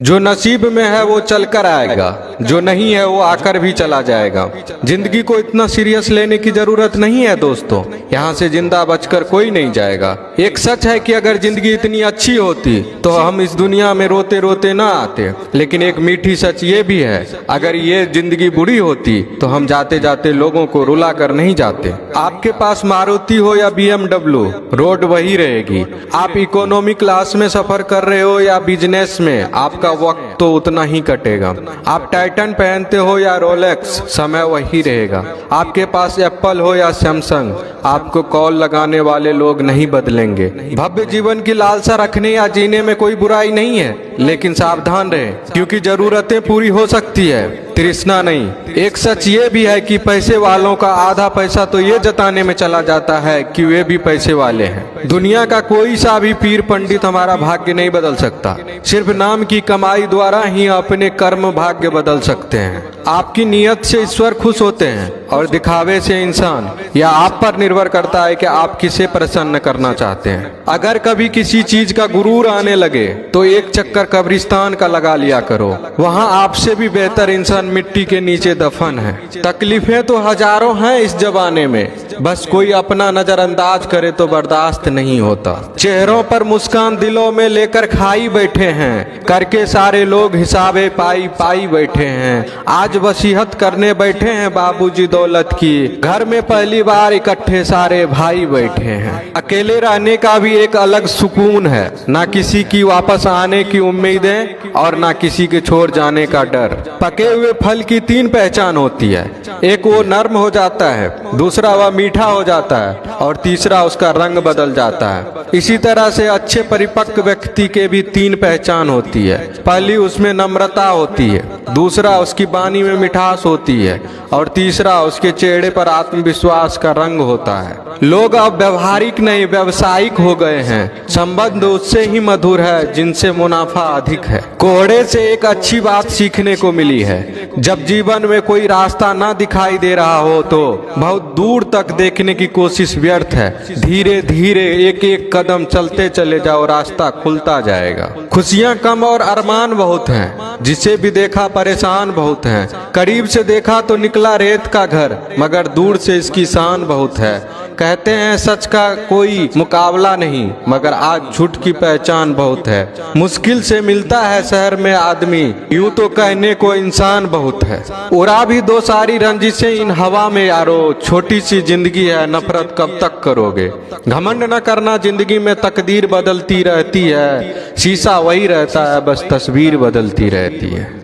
जो नसीब में है वो चल कर आएगा, जो नहीं है वो आकर भी चला जाएगा। जिंदगी को इतना सीरियस लेने की जरूरत नहीं है दोस्तों, यहाँ से जिंदा बचकर कोई नहीं जाएगा। एक सच है कि अगर जिंदगी इतनी अच्छी होती तो हम इस दुनिया में रोते रोते ना आते, लेकिन एक मीठी सच ये भी है, अगर ये जिंदगी बुरी होती तो हम जाते जाते लोगों को रुला कर नहीं जाते। आपके पास मारुति हो या BMW, रोड वही रहेगी। आप इकोनॉमी क्लास में सफर कर रहे हो या बिजनेस में, आपका वक्त तो उतना ही कटेगा। आप टाइटन पहनते हो या रोलेक्स, समय वही रहेगा। आपके पास एप्पल हो या सैमसंग, आपको कॉल लगाने वाले लोग नहीं बदलेंगे। भव्य जीवन की लालसा रखने या जीने में कोई बुराई नहीं है, लेकिन सावधान रहें, क्योंकि जरूरतें पूरी हो सकती है, तृष्णा नहीं। एक सच ये भी है कि पैसे वालों का आधा पैसा तो ये जताने में चला जाता है कि वे भी पैसे वाले हैं। दुनिया का कोई सा भी पीर पंडित हमारा भाग्य नहीं बदल सकता, सिर्फ नाम की कमाई द्वारा ही अपने कर्म भाग्य बदल सकते हैं। आपकी नीयत से ईश्वर खुश होते हैं और दिखावे से इंसान। यह आप पर निर्भर करता है कि आप किसे प्रसन्न करना चाहते हैं। अगर कभी किसी चीज का गुरूर आने लगे तो एक चक्कर कब्रिस्तान का लगा लिया करो, वहाँ आपसे भी बेहतर इंसान मिट्टी के नीचे दफन है। तकलीफें तो हजारों हैं इस जमाने में, बस कोई अपना नजरअंदाज करे तो बर्दाश्त नहीं होता। चेहरों पर मुस्कान दिलों में लेकर खाई बैठे हैं, करके सारे लोग हिसाबे पाई पाई बैठे हैं। आज वसीयत करने बैठे हैं बाबूजी दौलत की, घर में पहली बार इकट्ठे सारे भाई बैठे हैं। अकेले रहने का भी एक अलग सुकून है, ना किसी की वापस आने की उम्मीदें और ना किसी के छोड़ जाने का डर। पके हुए फल की तीन पहचान होती है, एक वो नर्म हो जाता है, दूसरा वह मीठा हो जाता है और तीसरा उसका रंग बदल जाता है। इसी तरह से अच्छे परिपक्व व्यक्ति के भी तीन पहचान होती है। पहली उसमें नम्रता होती है, दूसरा उसकी वाणी में मिठास होती है और तीसरा उसके चेहरे पर आत्मविश्वास का रंग होता है। लोग अब व्यवहारिक नहीं व्यावसायिक हो गए हैं। संबंध उससे ही मधुर है जिनसे मुनाफा अधिक है। कोहड़े से एक अच्छी बात सीखने को मिली है, जब जीवन में कोई रास्ता ना दिखाई दे रहा हो तो बहुत दूर तक देखने की कोशिश व्यर्थ है। धीरे धीरे एक एक कदम चलते चले जाओ, रास्ता खुलता जाएगा। खुशियां कम और अरमान बहुत हैं, जिसे भी देखा परेशान बहुत हैं। करीब से देखा तो निकला रेत का घर, मगर दूर से इसकी शान बहुत है। कहते हैं सच का कोई मुकाबला नहीं, मगर आज झूठ की पहचान बहुत है। मुश्किल से मिलता है शहर में आदमी, यूं तो कहने को इंसान बहुत है। उड़ा भी दो सारी रंजिशें इन हवा में यारो, छोटी सी जिंदगी है नफरत कब तक करोगे। घमंड न करना, जिंदगी में तकदीर बदलती रहती है, शीशा वही रहता है बस तस्वीर बदलती रहती है।